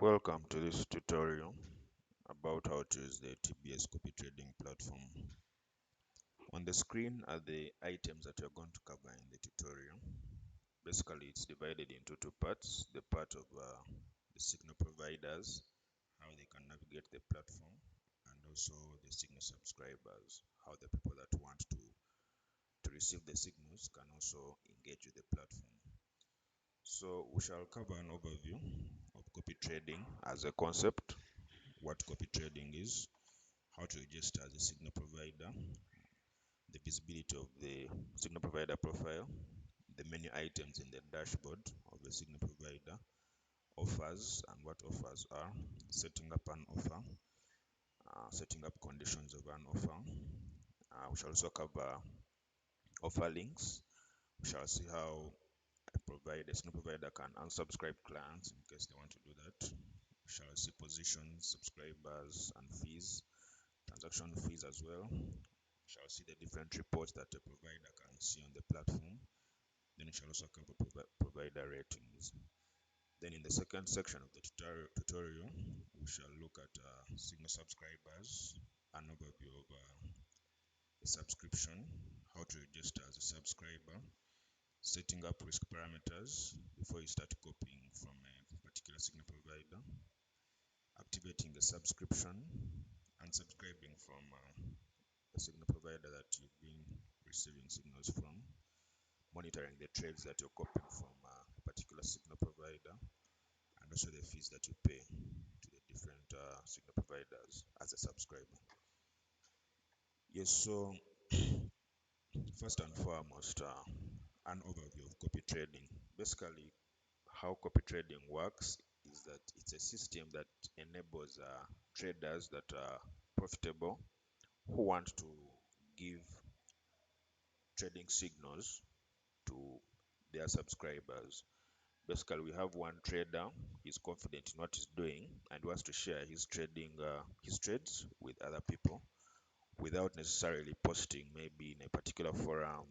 Welcome to this tutorial about how to use the TBS copy trading platform. On the screen are the items that you're going to cover in the tutorial. Basically, it's divided into two parts. The part of the signal providers, how they can navigate the platform, and also the signal subscribers, how the people that want to receive the signals can also engage with the platform. So we shall cover an overview of copy trading as a concept, what copy trading is, how to register as a signal provider, the visibility of the signal provider profile, the menu items in the dashboard of the signal provider, offers and what offers are, setting up an offer, setting up conditions of an offer. We shall also cover offer links. We shall see how a signal provider can unsubscribe clients in case they want to do that. We shall see positions, subscribers, and fees, transaction fees as well. Shall see the different reports that a provider can see on the platform. Then we shall also cover provider ratings. Then in the second section of the tutorial, we shall look at signal subscribers, an overview of a subscription, how to register as a subscriber, setting up risk parameters before you start copying from a particular signal provider, activating a subscription, unsubscribing from a signal provider that you've been receiving signals from, monitoring the trades that you're copying from a particular signal provider, and also the fees that you pay to the different signal providers as a subscriber. Yes, so first and foremost, an overview of copy trading. Basically, how copy trading works is that it's a system that enables traders that are profitable who want to give trading signals to their subscribers. Basically, we have one trader, he's confident in what he's doing and wants to share his his trades with other people without necessarily posting maybe in a particular forum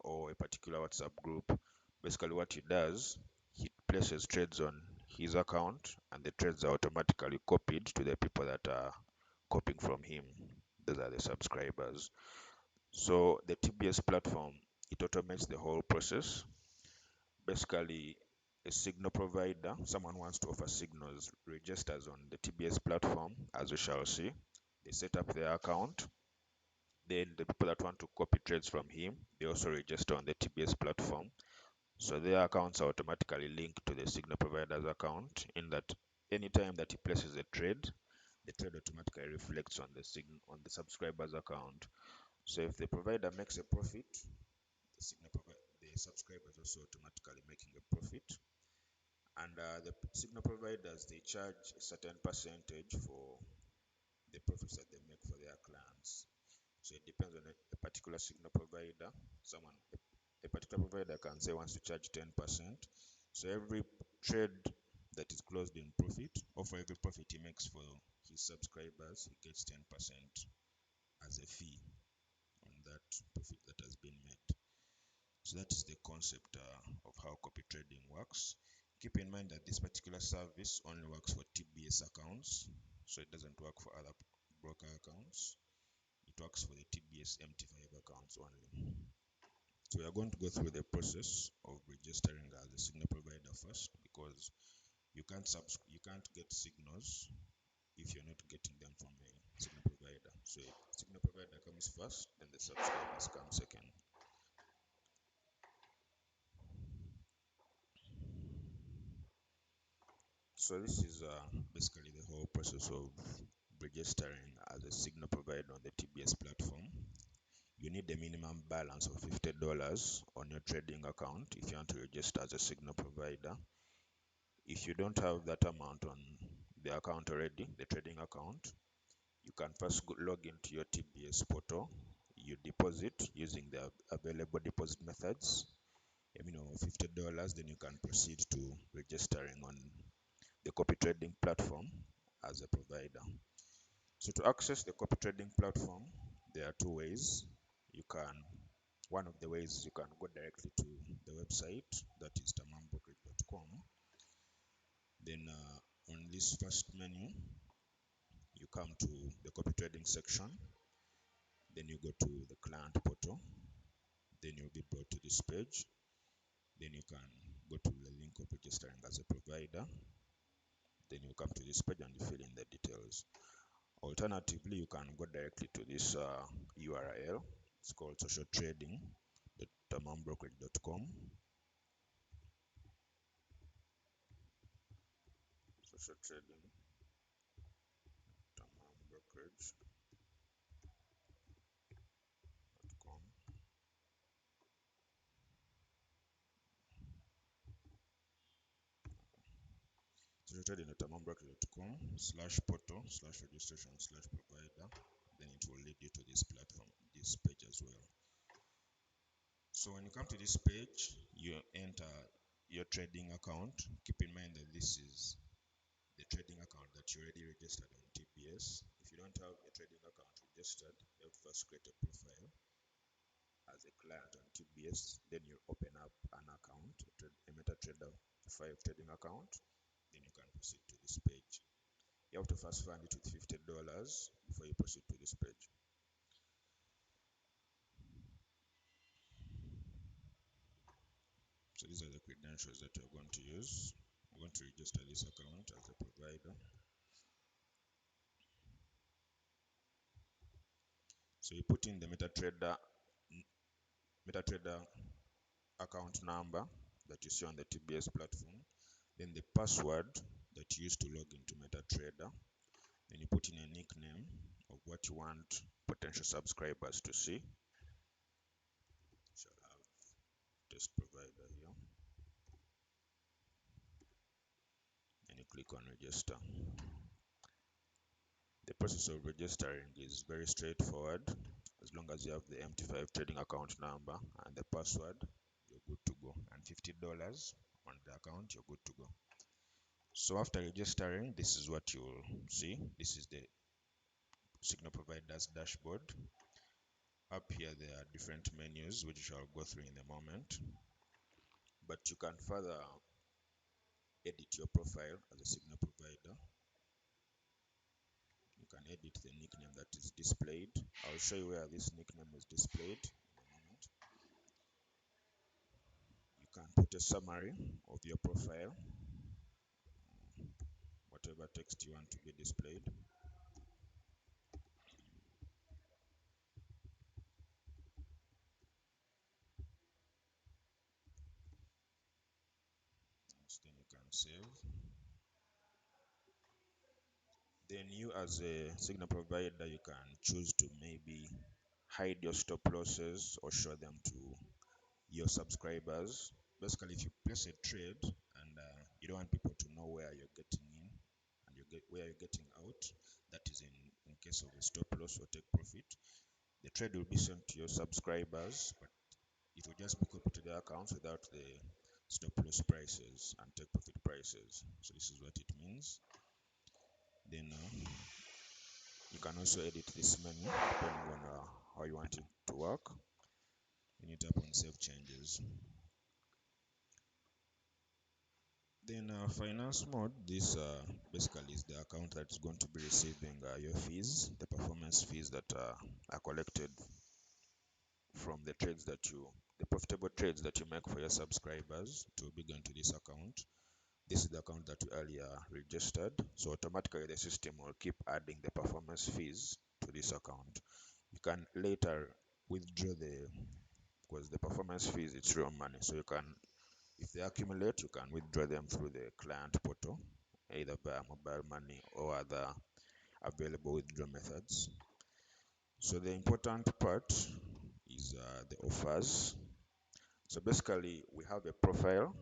or a particular WhatsApp group. Basically, what he does, he places trades on his account and the trades are automatically copied to the people that are copying from him. Those are the subscribers. So the TBS platform, it automates the whole process. Basically, a signal provider, someone wants to offer signals, registers on the TBS platform, as we shall see. They set up their account. Then the people that want to copy trades from him, they also register on the TBS platform. So their accounts are automatically linked to the signal provider's account, in that anytime that he places a trade, the trade automatically reflects on the subscriber's account. So if the provider makes a profit, the subscriber is also automatically making a profit. And the signal providers, they charge a certain percentage for the profits that they make for their clients. So it depends on a particular signal provider. A particular provider can say wants to charge 10%. So every trade that is closed in profit, or for every profit he makes for his subscribers, he gets 10% as a fee on that profit that has been made. So that is the concept of how copy trading works. Keep in mind that this particular service only works for TBS accounts, so it doesn't work for other broker accounts. It works for the TBS MT5 accounts only. So we are going to go through the process of registering as a signal provider first, because you can't get signals if you're not getting them from a signal provider. So signal provider comes first, then the subscribers come second. So this is basically the whole process of registering as a signal provider on the TBS platform. You need a minimum balance of $50 on your trading account if you want to register as a signal provider. If you don't have that amount on the account already, the trading account, you can first log into your TBS portal. You deposit using the available deposit methods, a minimum of $50. Then you can proceed to registering on the copy trading platform as a provider. So to access the copy trading platform, there are two ways. One of the ways is you can go directly to the website, that is tamambrokerage.com. Then On this first menu, you come to the copy trading section, then you go to the client portal, then you'll be brought to this page. Then you can go to the link of registering as a provider. Then you come to this page and you fill in the details. Alternatively, you can go directly to this URL. It's called socialtrading.tamambrokerage.com. Socialtrading.tamambrokerage.com. socialtrading.tamambrokerage.com/portal/registration/provider. Then it will lead you to this platform, this page as well. So when you come to this page, you enter your trading account. Keep in mind that this is the trading account that you already registered on TBS. If you don't have a trading account registered, you have to first create a profile as a client on TBS. Then you open up an account, a MetaTrader 5 trading account. Then you can proceed to this page. You have to first fund it with $50 before you proceed to this page. So these are the credentials that you're going to use. I'm going to register this account as a provider. So you put in the MetaTrader account number that you see on the TBS platform, then the password that you use to log into MetaTrader, then you put in a nickname of what you want potential subscribers to see. Shall have test provider here, and you click on register. The process of registering is very straightforward. As long as you have the MT5 trading account number and the password, you're good to go. And $50 on the account, you're good to go. So after registering, this is what you'll see. This is the signal provider's dashboard. Up here, there are different menus, which I'll go through in a moment. But you can further edit your profile as a signal provider. You can edit the nickname that is displayed. I'll show you where this nickname is displayed in a moment. You can put a summary of your profile, whatever text you want to be displayed. Then you can save. Then you as a signal provider, you can choose to maybe hide your stop losses or show them to your subscribers. Basically, if you place a trade and you don't want people to know where you're getting in and where you're getting out, that is in case of a stop loss or take profit, the trade will be sent to your subscribers, but it will just be copied to their accounts without the stop loss prices and take profit prices. So this is what it means. Then you can also edit this menu depending on how you want it to work. Then you tap on save changes. Then finance mode, this basically is the account that's going to be receiving your fees, the performance fees that are collected from the trades the profitable trades that you make for your subscribers to be going to this account. This is the account that you earlier registered, so automatically the system will keep adding the performance fees to this account. You can later withdraw because the performance fees, it's real money, so you can, if they accumulate, you can withdraw them through the client portal, either via mobile money or other available withdrawal methods. So the important part is the offers. So basically, we have a profile,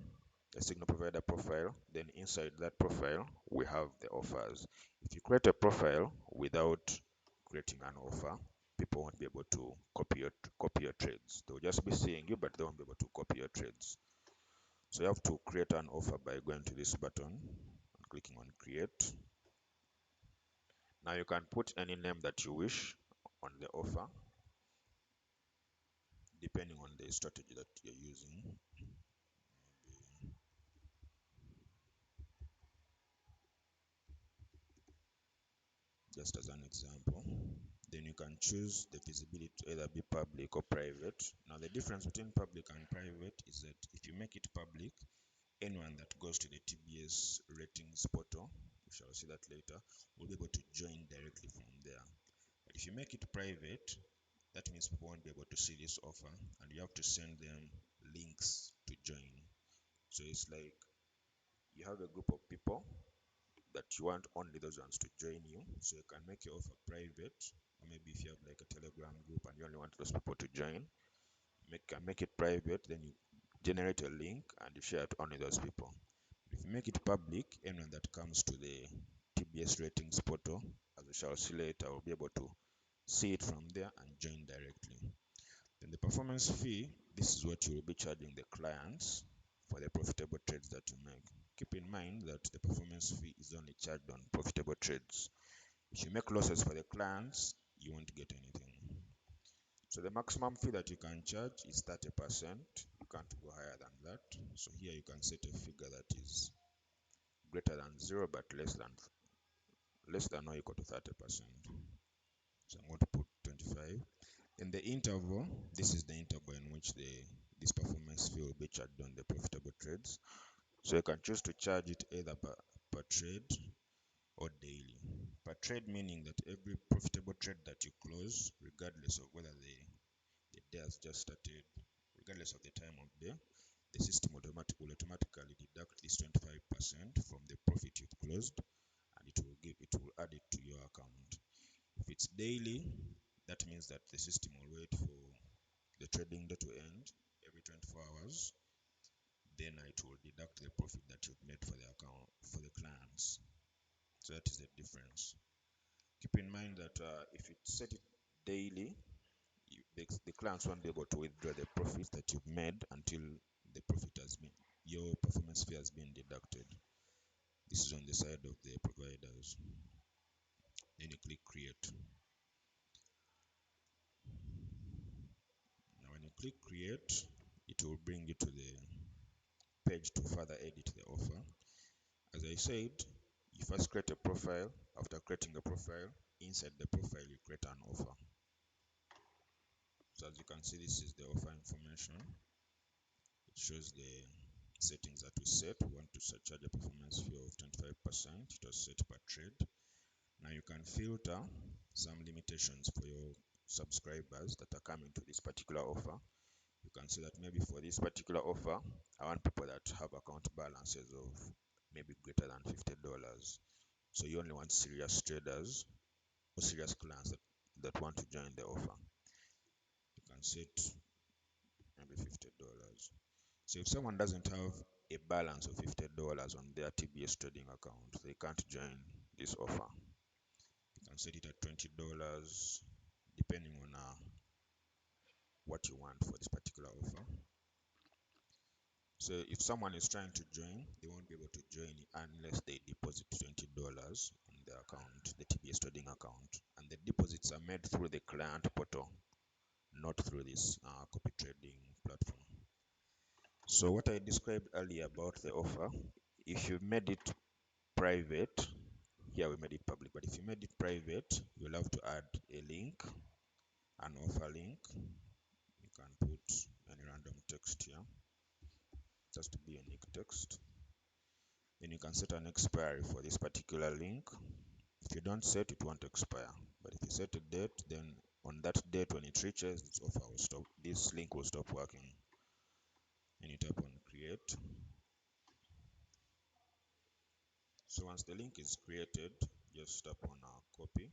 a signal provider profile. Then inside that profile, we have the offers. If you create a profile without creating an offer, people won't be able to copy your trades. They'll just be seeing you, but they won't be able to copy your trades. So you have to create an offer by going to this button and clicking on create. Now you can put any name that you wish on the offer, depending on the strategy that you're using. Maybe just as an example. Then you can choose the visibility to either be public or private. Now the difference between public and private is that if you make it public, anyone that goes to the TBS ratings portal, we shall see that later, will be able to join directly from there. But if you make it private, that means people won't be able to see this offer, and you have to send them links to join. So it's like you have a group of people that you want only those ones to join you, so you can make your offer private, or maybe if you have like a Telegram group and you only want those people to join, make it private, then you generate a link and you share it to only those people. If you make it public, anyone that comes to the TBS ratings portal, as we shall see later, will be able to see it from there and join directly. Then the performance fee, this is what you will be charging the clients for the profitable trades that you make. Keep in mind that the performance fee is only charged on profitable trades. If you make losses for the clients, you won't get anything. So the maximum fee that you can charge is 30%. You can't go higher than that. So here you can set a figure that is greater than 0 but less than or equal to 30%. So I'm going to put 25. In the interval, this is the interval in which this performance fee will be charged on the profitable trades. So you can choose to charge it either per trade or daily. Per trade meaning that every profitable trade that you close, regardless of whether the day has just started, regardless of the time of day, the system will automatically deduct this 25% from the profit you've closed, and it will add it to your account. If it's daily, that means that the system will wait for the trading day to end every 24 hours. Then it will deduct the profit that you've made for the account for the clients. So that is the difference. Keep in mind that if you set it daily, the clients won't be able to withdraw the profits that you've made until the profit has been your performance fee has been deducted. This is on the side of the providers. Then you click create. Now when you click create, it will bring you to the page to further edit the offer. As I said, you first create a profile. After creating a profile, inside the profile you create an offer. So as you can see, this is the offer information. It shows the settings that we set. We want to charge a performance fee of 25%. It was set per trade. Now you can filter some limitations for your subscribers that are coming to this particular offer. You can see that maybe for this particular offer, I want people that have account balances of maybe greater than $50. So you only want serious traders or serious clients that want to join the offer. You can set maybe $50. So if someone doesn't have a balance of $50 on their TBS trading account, they can't join this offer. You can set it at $20 depending on what you want for this particular offer. So if someone is trying to join, they won't be able to join unless they deposit $20 on their account, the TBS trading account. And the deposits are made through the client portal, not through this copy trading platform. So what I described earlier about the offer, if you made it private, here we made it public, but if you made it private, you'll have to add a link, an offer link. You can put any random text here, just to be unique text. Then you can set an expiry for this particular link. If you don't set, it won't expire. But if you set a date, then on that date when it reaches, this offer will stop. This link will stop working. And you tap on create. So once the link is created, just tap on copy.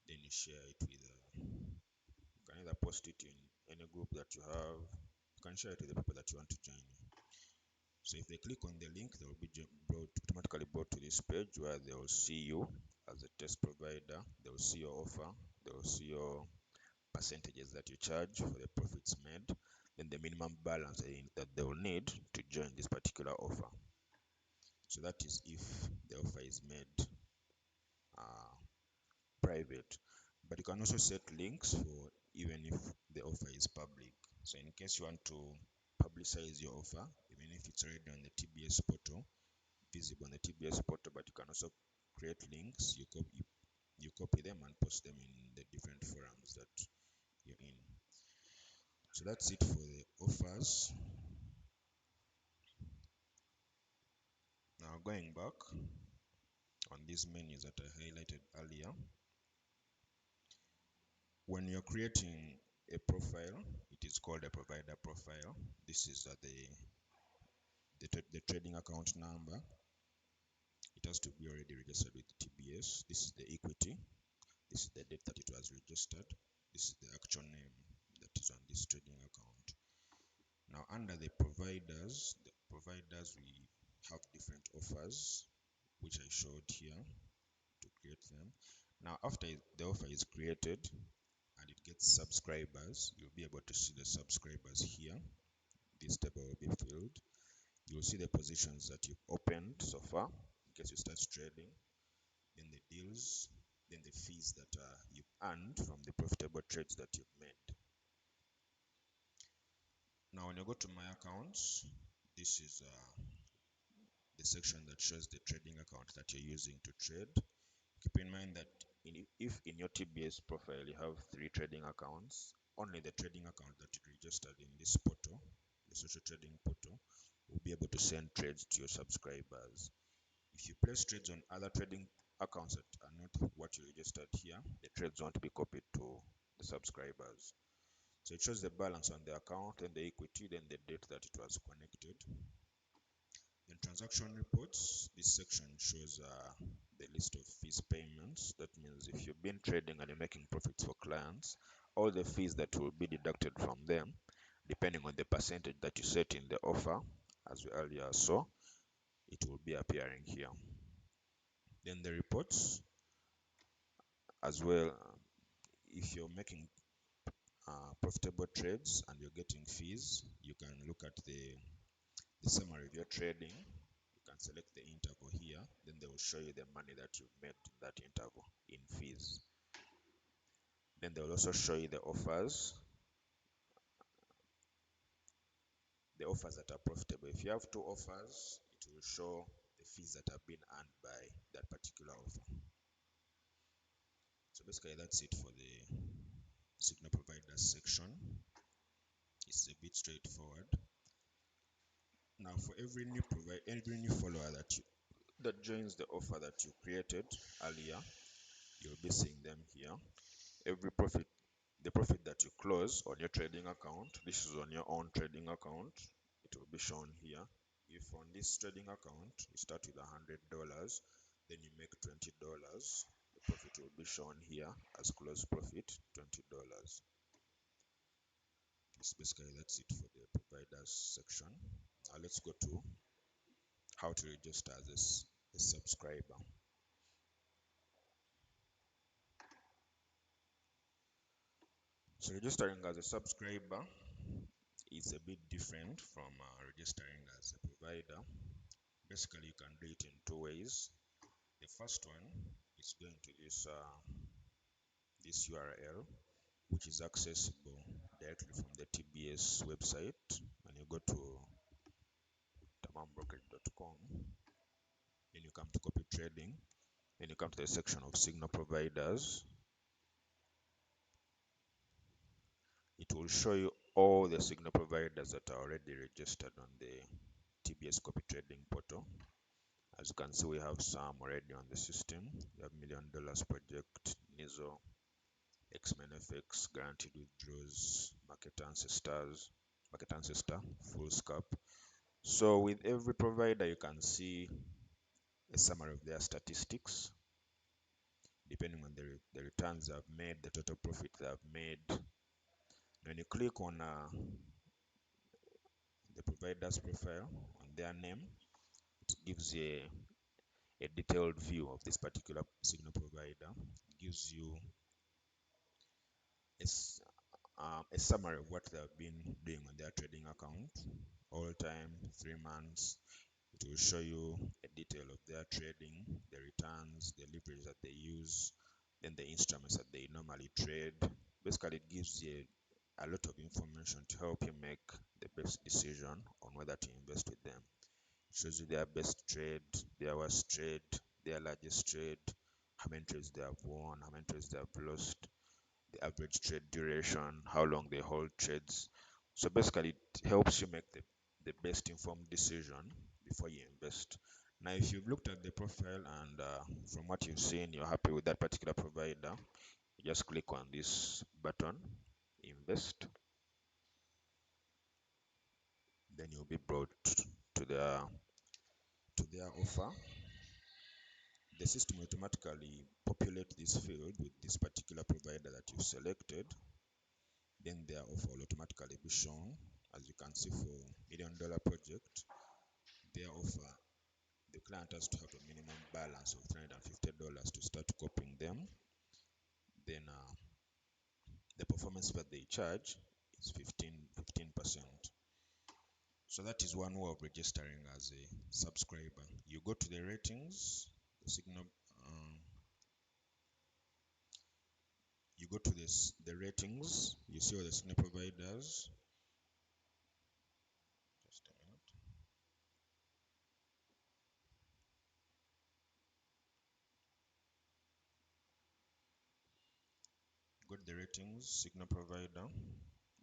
Then you share it with. You can either post it in any group that you have. You can share it with the people that you want to join. So if they click on the link, they will be automatically brought to this page where they will see you as a test provider. They will see your offer. They will see your percentages that you charge for the profits made, then the minimum balance that they will need to join this particular offer. So that is if the offer is made private. But you can also set links for even if the offer is public. So in case you want to publicize your offer, even if it's already on the TBS portal, visible on the TBS portal, but you can also create links. you copy them and post them in the different forums that you're in. So that's it for the offers. Now going back on these menus that I highlighted earlier, when you're creating a profile, it is called a provider profile. This is the trading account number. It has to be already registered with TBS. This is the equity. This is the date that it was registered. This is the actual name that is on this trading account. Now under the providers, we have different offers, which I showed here to create them. Now after the offer is created and it gets subscribers, you'll be able to see the subscribers here. This table will be filled. You'll see the positions that you've opened so far in case you start trading, then the deals, then the fees that you've earned from the profitable trades that you've made. Now when you go to my accounts, this is the section that shows the trading account that you're using to trade. Keep in mind that if in your TBS profile you have 3 trading accounts, only the trading account that you registered in this portal, the social trading portal, will be able to send trades to your subscribers. If you place trades on other trading accounts that are not what you registered here, the trades won't be copied to the subscribers. So it shows the balance on the account and the equity, then the date that it was connected. In transaction reports, this section shows the list of fees payments. That means if you've been trading and you're making profits for clients, all the fees that will be deducted from them, depending on the percentage that you set in the offer, as we earlier saw, it will be appearing here. Then the reports as well, if you're making profitable trades and you're getting fees, you can look at the summary of your trading. You can select the interval here, then they will show you the money that you've made in that interval in fees. Then they will also show you the offers that are profitable. If you have 2 offers, it will show the fees that have been earned by that particular offer. So basically that's it for the signal providers section. It's a bit straightforward. Now for every new follower that joins the offer that you created earlier, you'll be seeing them here. The profit that you close on your trading account, this is on your own trading account, it will be shown here. If on this trading account you start with $100, then you make $20, the profit will be shown here as close profit, $20. That's it for the providers section. Now let's go to how to register as a subscriber. So registering as a subscriber is a bit different from registering as a provider. Basically, you can do it in 2 ways. The first one is going to this URL, which is accessible directly from the TBS website. When you go to tamambrokerage.com, then you come to copy trading, then you come to the section of signal providers. It will show you all the signal providers that are already registered on the TBS copy trading portal. As you can see, we have some already on the system. We have $1 Million Project, Nizo, X-Men FX, Guaranteed Withdraws, Market Ancestor, Full Scalp. So with every provider, you can see a summary of their statistics, depending on the returns they have made, the total profit they have made. When you click on the provider's profile, on their name, it gives you a detailed view of this particular signal provider. It gives you a summary of what they have been doing on their trading account, all time, 3 months. It will show you a detail of their trading, the returns, the leverage that they use, then the instruments that they normally trade. Basically, it gives you a lot of information to help you make the best decision on whether to invest with them. It shows you their best trade, their worst trade, their largest trade, how many trades they have won, how many trades they have lost, the average trade duration, how long they hold trades. So basically, it helps you make the best informed decision before you invest. Now, if you've looked at the profile and from what you've seen, you're happy with that particular provider, you just click on this button, invest. Then you'll be brought to their offer. The system will automatically populate this field with this particular provider that you've selected. Then their offer will automatically be shown. As you can see, for $1 million project, their offer, the client has to have a minimum balance of $350 to start copying them. Then the performance that they charge is 15%. So that is one way of registering as a subscriber. You go to the ratings, the signal, you go to the ratings, you see all the signal providers. Just a minute. Go to the ratings, signal provider,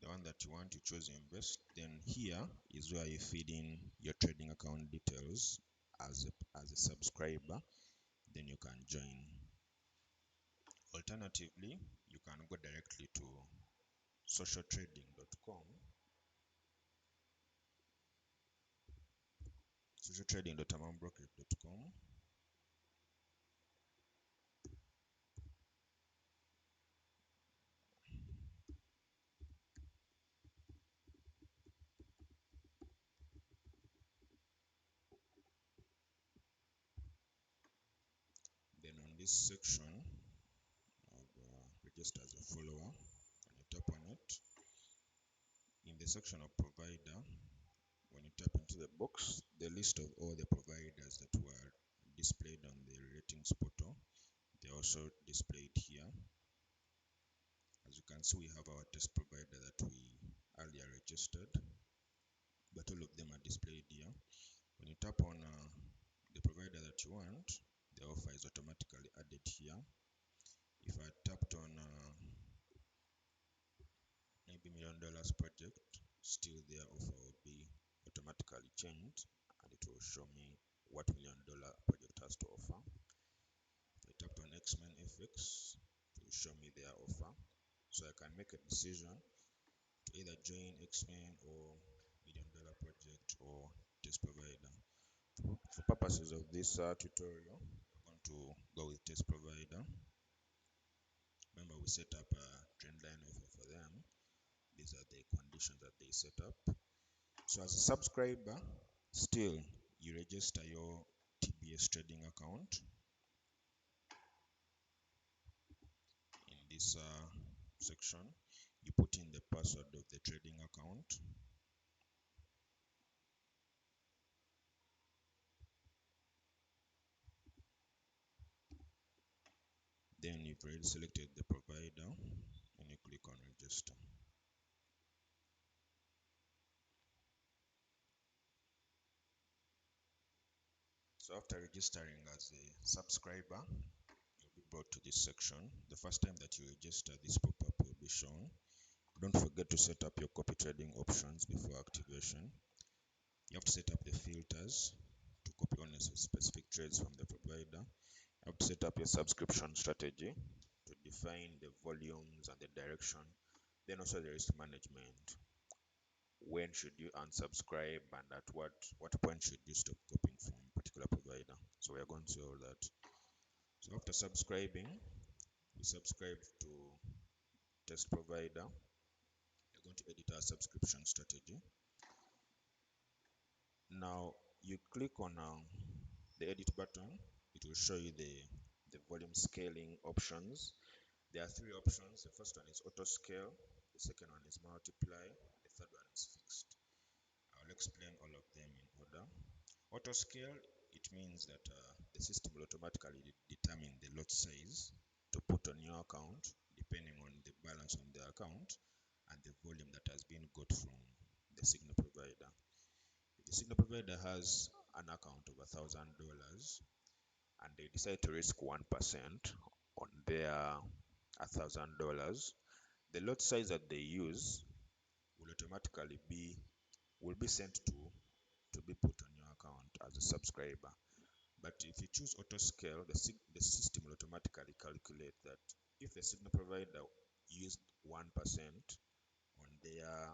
the one that you want to choose invest. Then here is where you feed in your trading account details as a subscriber. Then you can join. Alternatively, you can go directly to socialtrading.com, socialtrading.amambrokerage.com. Then on this section of register as a follower, when you tap on it, in the section of provider, when you tap into the box, the list of all the providers that were displayed on the ratings portal, they're also displayed here. As you can see, we have our test provider that we earlier registered, but all of them are displayed here. When you tap on the provider that you want, the offer is automatically added here. If I tapped on maybe $1 million project, still their offer will be automatically changed and it will show me what $1 million project has to offer. If I tapped on X-Men FX, it will show me their offer. So I can make a decision to either join X-Men or $1 million project or test provider. For purposes of this tutorial, we're going to go with test provider. Remember, we set up a trendline offer for them. These are the conditions that they set up. So as a subscriber, still you register your TBS trading account in this section. You put in the password of the trading account. Then you've already selected the provider and you click on register. So after registering as a subscriber, you'll be brought to this section. The first time that you register, this pop-up will be shown. Don't forget to set up your copy trading options before activation. You have to set up the filters to copy only specific trades from the provider. You have to set up your subscription strategy to define the volumes and the direction. Then also the risk management. When should you unsubscribe and at what point should you stop copying from a particular provider? So we are going to see all that. So after subscribing, we subscribe to test provider. You're going to edit our subscription strategy. Now you click on the edit button. It will show you the volume scaling options. There are three options. The first one is auto scale, the second one is multiply, the third one is fixed. I'll explain all of them in order. Auto scale, it means that the system will automatically determine the lot size to put on your account depending on the balance on the account and the volume that has been got from the signal provider. If the signal provider has an account of $1,000 and they decide to risk 1% on their $1,000, the lot size that they use will automatically be sent to be put on your account as a subscriber. But if you choose auto scale, the system will automatically calculate that if the signal provider used 1% on their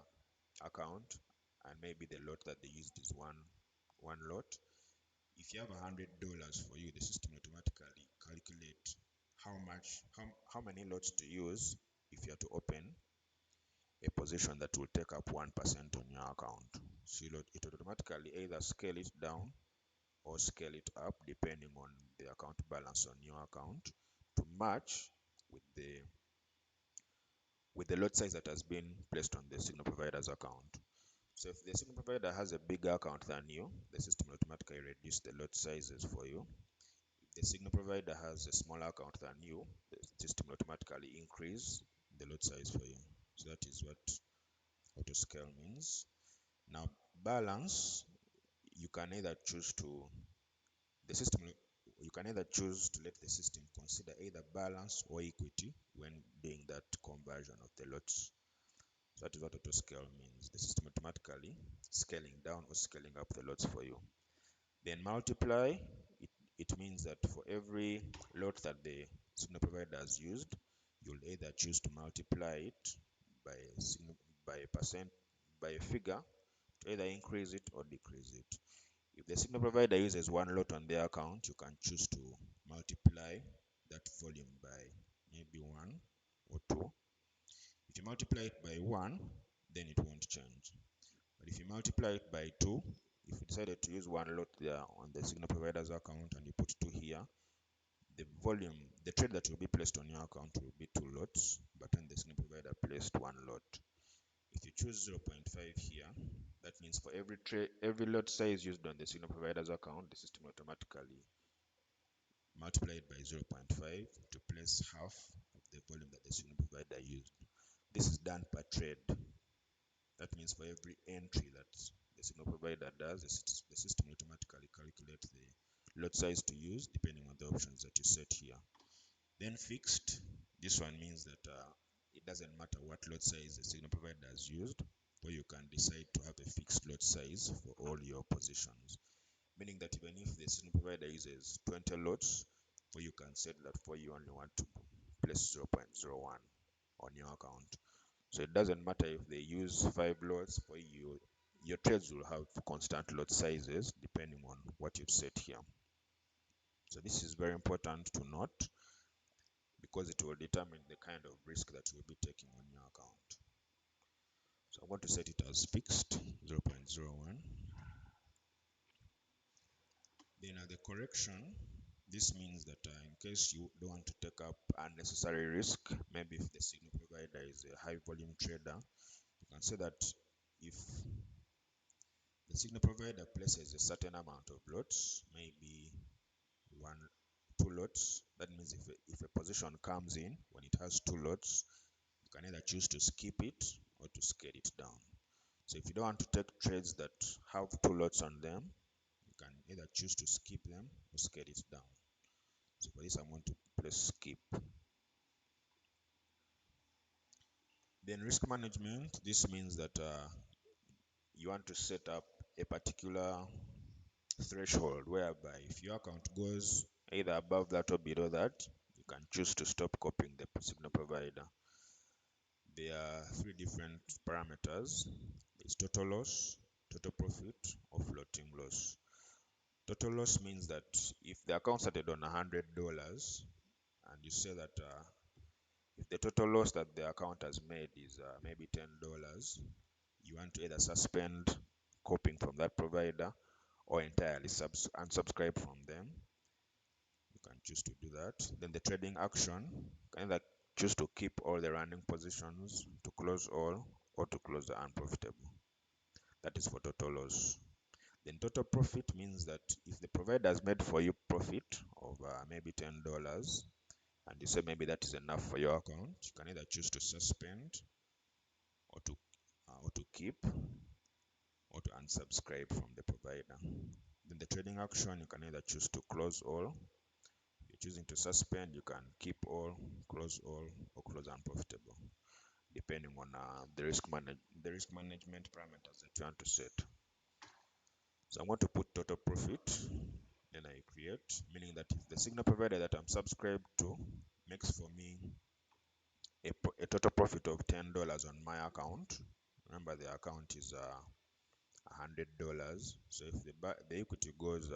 account, and maybe the lot that they used is one lot, if you have $100 for you, the system automatically calculate how many lots to use if you are to open a position that will take up 1% on your account. So it automatically either scale it down or scale it up depending on the account balance on your account to match with the lot size that has been placed on the signal provider's account. So if the signal provider has a bigger account than you, the system will automatically reduce the lot sizes for you. If the signal provider has a smaller account than you, the system will automatically increase the lot size for you. So that is what auto scale means. Now balance, you can either choose to the system you can either choose to let the system consider either balance or equity when doing that conversion of the lots. So that is what auto scale means. The system automatically scaling down or scaling up the lots for you. Then multiply, it means that for every lot that the signal provider has used, you'll either choose to multiply it by a percent, by a figure, to either increase it or decrease it. If the signal provider uses one lot on their account, you can choose to multiply that volume by maybe 1 or 2. If you multiply it by 1, then it won't change. But if you multiply it by 2, if you decided to use one lot there on the signal provider's account and you put 2 here, the trade that will be placed on your account will be 2 lots, but when the signal provider placed 1 lot. If you choose 0.5 here, that means for every lot size used on the signal provider's account, the system automatically multiply it by 0.5 to place half of the volume that the signal provider used. This is done per trade. That means for every entry that the signal provider does, the system automatically calculates the lot size to use depending on the options that you set here. Then fixed, this one means that it doesn't matter what lot size the signal provider has used, or you can decide to have a fixed lot size for all your positions. Meaning that even if the signal provider uses 20 lots, or you can set that for you only want to place 0.01 on your account. So it doesn't matter if they use 5 lots for you, your trades will have constant lot sizes depending on what you've set here. So this is very important to note because it will determine the kind of risk that you'll be taking on your account. So I'm going to set it as fixed 0.01. Then at the correction, this means that in case you don't want to take up unnecessary risk, maybe if the signal provider is a high volume trader, you can say that if the signal provider places a certain amount of lots, maybe 2 lots, that means if a position comes in when it has 2 lots, you can either choose to skip it or to scale it down. So if you don't want to take trades that have 2 lots on them, you can either choose to skip them or scale it down. So for this, I'm going to press skip. Then risk management, this means that you want to set up a particular threshold whereby if your account goes either above that or below that, you can choose to stop copying the signal provider. There are 3 different parameters. There's total loss, total profit, or floating loss. Total loss means that if the account started on $100 and you say that if the total loss that the account has made is maybe $10, you want to either suspend copying from that provider or entirely unsubscribe from them. You can choose to do that. Then the trading action, you can either choose to keep all the running positions, to close all, or to close the unprofitable. That is for total loss. Then total profit means that if the provider has made for you profit of maybe $10 and you say maybe that is enough for your account, you can either choose to suspend or to keep or to unsubscribe from the provider. Then the trading action, you can either choose to close all Choosing to suspend, you can keep all, close all, or close unprofitable, depending on the risk management parameters that you want to set. So I'm going to put total profit, then I create, meaning that if the signal provider that I'm subscribed to makes for me a total profit of $10 on my account, remember the account is $100. So if the equity goes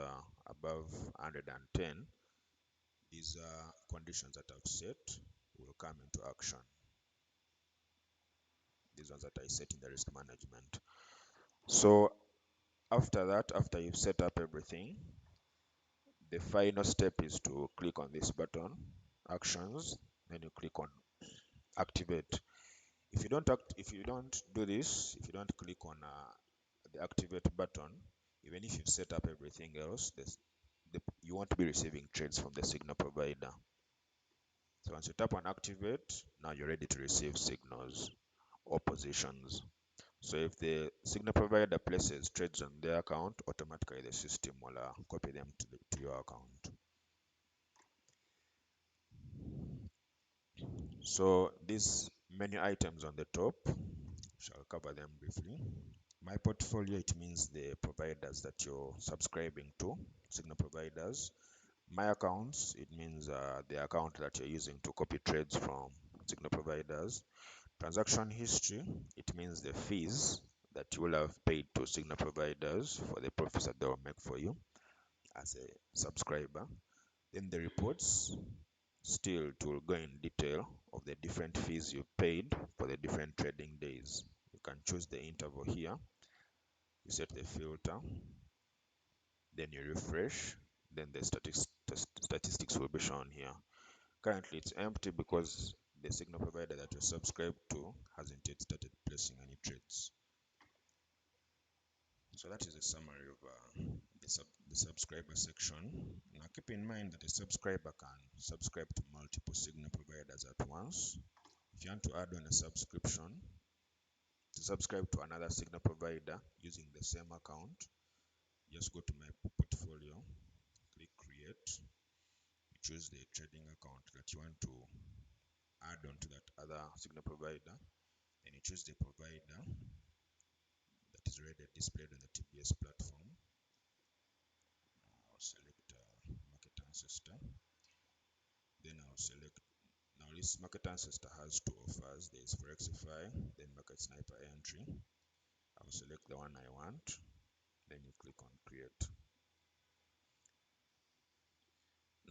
above 110, these conditions that I've set will come into action. These ones that I set in the risk management. So after that, after you've set up everything, the final step is to click on this button, actions, then you click on activate. If you don't do this, if you don't click on the activate button, even if you've set up everything else, you won't be receiving trades from the signal provider. So once you tap on activate, now you're ready to receive signals or positions. So if the signal provider places trades on their account, automatically the system will copy them to your account. So these menu items on the top, shall cover them briefly. My portfolio, it means the providers that you're subscribing to, signal providers. My accounts, it means the account that you're using to copy trades from signal providers. Transaction history, it means the fees that you will have paid to signal providers for the profits that they will make for you as a subscriber. Then the reports, still it will go in detail of the different fees you paid for the different trading days. You can choose the interval here, you set the filter, then you refresh, then the statistics will be shown here. Currently it's empty because the signal provider that you're subscribed to hasn't yet started placing any trades. So that is a summary of the subscriber section. Now keep in mind that a subscriber can subscribe to multiple signal providers at once. If you want to add on a subscription to subscribe to another signal provider using the same account, just go to my portfolio, click create, choose the trading account that you want to add on to that other signal provider, then you choose the provider that is already displayed on the TBS platform. I'll select market ancestor, then I'll select, now this market ancestor has two offers, there is Forexify, then market sniper entry. I'll select the one I want, then you click on create.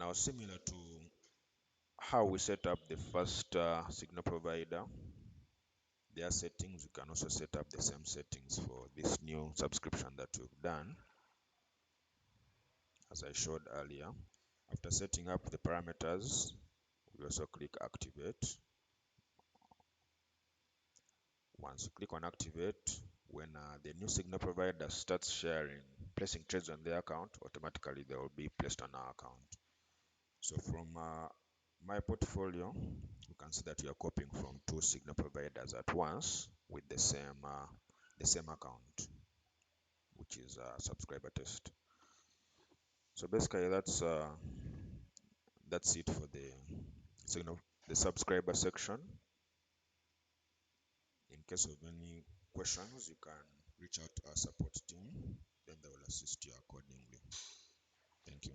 Now similar to how we set up the first signal provider, their settings, you can also set up the same settings for this new subscription that we've done, as I showed earlier. After setting up the parameters, we also click activate. Once you click on activate, when the new signal provider starts placing trades on their account, automatically they will be placed on our account. So from my portfolio, you can see that you are copying from two signal providers at once with the same account, which is subscriber test. So basically that's it for the subscriber section. In case of any questions, you can reach out to our support team, then they will assist you accordingly. Thank you.